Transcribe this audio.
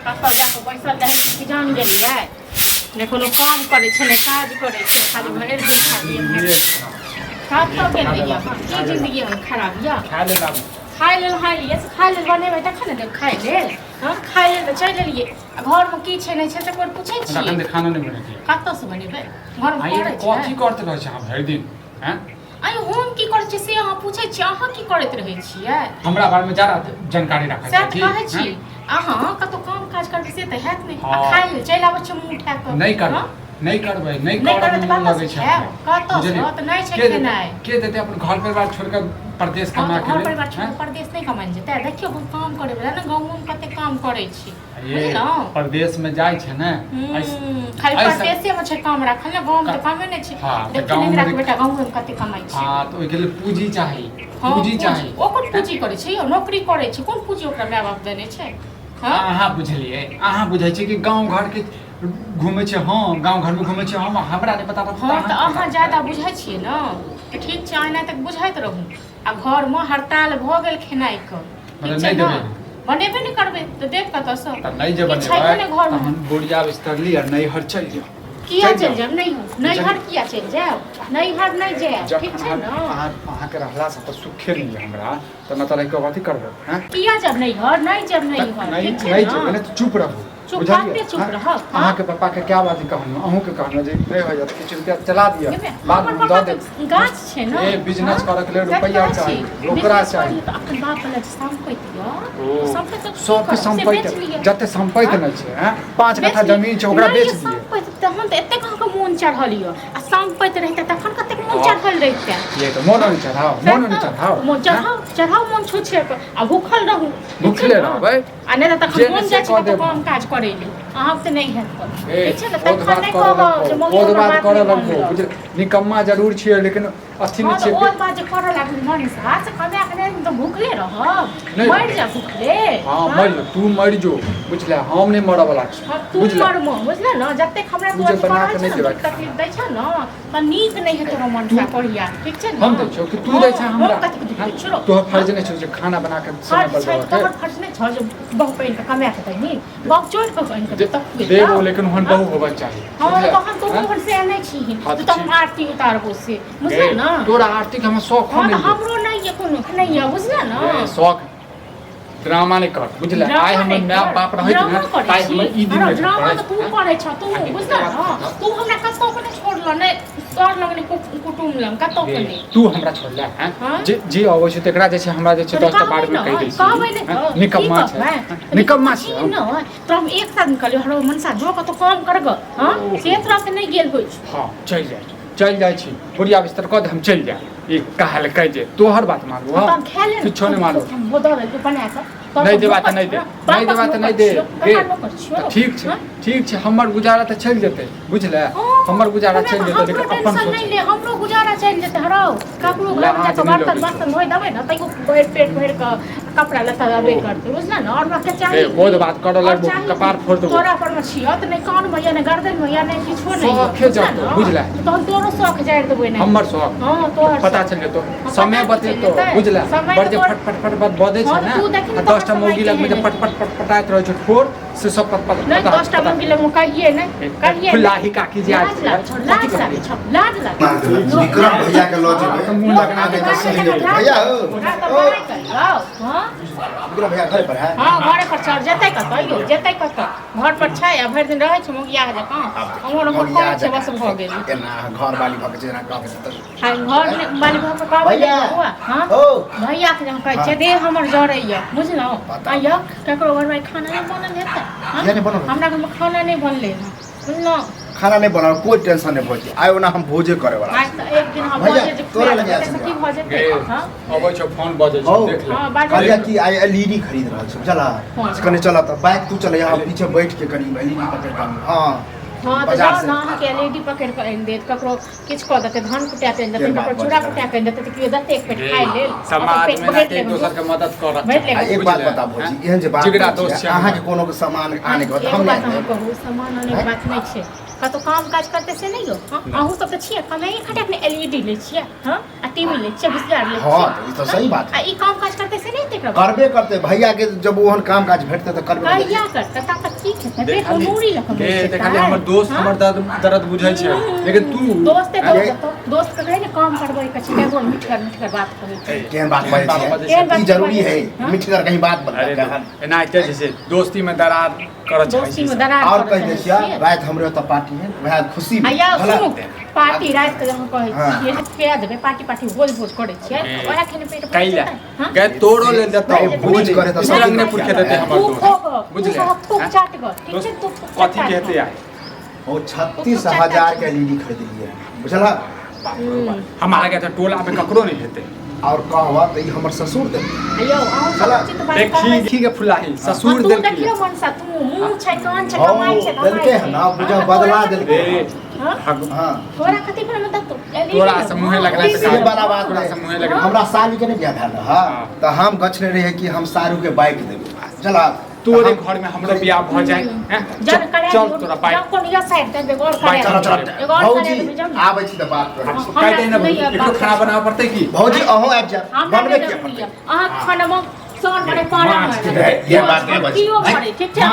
कतऽ जाकऽ बैसल रहै छी कि जान गेलियै ने कोनो काम करै छै ने काज करै छै खाली भरि दिन खाली कतऽ गेलियै की जिन्दगी हम खराब यऽ खाइ लेल बनेबै तखन ने देब खाइ लेल खाइ लेल तऽ चलि एलियै घरमे की छै नहि छै से कोइ पूछै छियै खाना नहीं बनेती कतऽसँ बनेबै घरमे करै छै कथी करते रहै छै हम भरि दिन हैं अरे हम की करै छियै से अहाँ पूछै छियै अहाँ की करैत रहै छियै हमरा बारे में ज्यादा जानकारी रखै सएह तऽ कहै छी अहाँ कतौ काम काज करबै से तऽ हैत नहि खाइ लेल चलि आबै छियै मुँह उठा कऽ नहीं करबै नहीं करबै तऽ कतऽ से कतऽ तऽ नहि छै खेनाइ के देते अपन घर परिवार छोड़ के परदेश कमा के घर परिवार छोड़ परदेश नहीं कमाइ जेतै देखियौ हम काम करै बला ने गाँव में कते काम करै छी बुझलहुँ परदेश में जाइ छै ने खाली परदेशे में छै काम राखल ने गाँव में तऽ कामे नहि छै देखियौ निगरा के बेटा गाँव में कते कमाइ छै हां तो ओइ के लिए पूंजी चाही पूंजी चाही ओ कोन पूंजी करै छै यौ नौकरी करै छै कोन पूंजी ओकरा माय बाप देने छै अहाँ बुझलियै अहाँ बुझै छियै कि गाँव घर के घूमे छै हां गाँव घर में घूमे छै हम हमरा नहीं पता हां तऽ अहाँ ज्यादा बुझै छियै न तऽ ठीक छै आइना तक बुझैत रहू आ घर में हड़ताल भ गेल खेनाइ के ठीक छै न बनेबे नहीं करबै तऽ देख कतऽसँ त नहीं जे बनेबै हम बोरिया बिस्तर ली और नहीं हर चल जाओ किया चल जाब नहीं हर किया चल जाब नहीं हर नहीं जाब ठीक छै न अहाँ के रहला से त सुखे नहीं हमरा त न त कथि करबै हैं किया जब नहीं हर नहीं जब नहीं हर ठीक छै नहीं जब ने चुप रहू चुप बात चुप रह अहाँ के पापा के क्या बात कहनु अहू के कहनु जे नहीं हो जात किछ रुपया चला दिया बाद में द दे गाछ छै न ए बिजनेस करे के लिए रुपया चाहिए ओकरा चाहिए त अपन बाप वाला संपत्ति संपत्ति जते संपत्ति नहीं छै हैं 5 कट्ठा जमीन छै ओकरा बेच दिए तहन त एते कहाँ के मोन चढ़ल य आ संपत्ति रहते तखन कते मोन चढ़ल रहते ये तो मोन नहीं चढ़ाओ मोन चढ़ाओ मन छुछे आ भूखल रहू भूखले रहबै आ नहीं तखन मोन जाय छै त काम काज करे अहाँ त नहीं हैत ठीक छै न तखन नहीं कहब जे मोन बात करे लगबो निकम्मा जरूर छियै लेकिन अथी में छियै और बात जे करे लागल मन से कमे के त भूखले रहब मर जा भूखले हां मर तू मर जो बुझले हम नहीं मरब वाला छी तू मर बुझले न जते हमरा तू बना के नहीं देबा तकलीफ दै छ न त नीक नहीं है तोरा मन से पढ़िया ठीक छै न हम दै छौ कि तू दै छ हमरा तो फर्ज नहीं छै जे खाना बना के समय पर दे तोहर फर्ज नहीं छ जे बहु पहिन के कमा के दै नी बहु चोट के पहिन के देबो लेकिन हुन बहु होबा चाहिए हां तखन तो हुन से नहीं छी तो हम आरती उतारबो से बुझले न तोरा आरती के हम शौक नहीं हमरो नहीं है कोनो नहीं है बुझले न शौक ड्रामा नहीं कर बुझले आइ हमर माय बाप रहै न ताइ हम ई दिन ड्रामा त तू करे छ तू बुझले न तू हमरा कतो को नहीं छोड़ल ने तोर लगने कुटुम लंग कतो को नहीं तू हमरा छोड़ले हैं जे अबै छै तकरा जे छै हमरा जे छै 10 टा बार में कहि दै छी निकम्मा छै न तो हम एक साथ निकलियो हरो मनसा जो कतो काम करग हां से तरह से नहीं गेल होय हां चल जाय छी बुढ़िया बिस्तर क दे हम चल जाय ई कहल कह जे तोहर बात मानू हां कुछ नहीं मानू हम बदल के बना के नहीं देबा त नहीं दे ठीक छै हमर गुजारा त चल जेतै बुझले हमर गुजारा चल जेतै लेकिन अपन सोच नहीं ले हमरो गुजारा चल जेतै हरो ककरो घर में जाके बर्तन धोइ देबै न तइको पेट भर के कपड़ा लत्ता देबे करते बुझला न और के चाहिए बहुत बात कर लगबो कपार फोड़ देबो तोरा पर में छियत नहीं कान में या नहीं गर्दन में या नहीं किछो नहीं शौक जातो बुझला तो तोरो शौक जाड़ देबै नहीं हमर शौक हां तोहर पता चल जेतो समय बतेतो बुझला बड़ जे फट बदे छै ना 10 टा मौगी लग में जे पट पटाइत रहै छै ठोर से सब पता नहीं 10 टा मौगी लग में कहिए नहीं कहिए खुलाही काकी जी आज लाज विक्रम भैया के लॉज में मुंह लगना दे भैया हो हां विक्रम भैया घर पर है हां घर पर चढ़ जेतै कतौ यो जेतै कतौ घर पर छै आ भरि दिन रहै छै मौगिया जकां हमर घर छै बस भ गेल एना घर वाली भक जेना कहै छै त हां घर वाली भक कहबै हुआ हां ओ भैया के हम कहै छै दे हमर जरैया बुझलौ आइया ककरो घर में खाना नहीं बनल हेतै हमरा घर में खाना नहीं बनले बुझलौ खाना नहीं बना कोई टेंशन नहीं भोज आयो ना हम भोजे करे वाला आज त एक दिन हम भोजे जे तोरा लगे की भ जेतै हां अबै छ फोन बजै छै देख ले हां कहलिया कि आई एलईडी खरीद रहल छै चला कने चला त बाइक तू चले यहाँ पीछे बैठ के करी एलईडी पकड़ के हां हां त जाओ ना के एलईडी पकड़ के आइन देत ककरो किछ क देतै धान कुटा के देतै ककरो चूड़ा कुटा के देतै त कियो देतै एक पेट खाइ लेल समाज में एक दोसर के मदद कर एक बात बता भौजी एहन जे बात जिगरा दोस्त छै अहाँ के कोनो के सामान आने के हम नहीं कहू सामान आने के बात नहीं छै कतो काम काज करते से नहीं हो अहू सब त छियै कमाई खटे अपने एलईडी ले छियै हां आ टीवी ले छियै बिस्तर ले छियै हां ई तो सही बात आ ई काम काज करते से नहीं देख करबे करते भैया के जब ओहन काम काज भेटते त करबे भैया करते तब तक ठीक है पेट को नूरी लखन के देखली हमर दोस्त हमर दर्द बुझै छै लेकिन तू दोस्त के कहे ने काम करबै के छै एगो मिठकर बात कहै छै केहन बात बाजै छै ई जरूरी है मिठकर कहीं बात बता एना जैसे दोस्ती में दरार करत छै दोस्ती में दरार और कह दे छिया रात हमरे त पार्टी है वह खुशी में सुनु पार्टी रात के हम कहै छियै के देबे पार्टी भोज करै छियै ओरा खेने पेट कैला गए तोड़ो ले देता भोज करे त सब ने पुरखे देते हमर दोस्त बुझले तू चाट गो ठीक छै तू कथी कहते आए ओ 36,000 के एलईडी खरीद लिए बुझला हम आ गए तो टोला में ककरो नहीं हेते और कहवा त ई हमर ससुर दे अयो आउ उचित बात देखी के फुलाही ससुर तू देल देखियो मन सा तू मुंह छै कान छै कमाई छै देलके है ना बुझा बदला देलके हां तोरा कथि पर मत तू तोरा से मुंह लगला से वाला बात तोरा से मुंह लगला हमरा साली के नहीं बियाह भेल हां त हम गछने रहे कि हम सारू के बाइक देबे चला तोरे घर में हमरो बियाह भ जाए चल तोरा बाइक कोन या साइड दे गोर करे चल भौजी आबै छी त बात कर कह दे ना एकरो खाना बनावे पड़ते की भौजी अहो आबि जा बनबे के अहाँ खाना में सर बड़े पाना ये बात के बची ठीक छै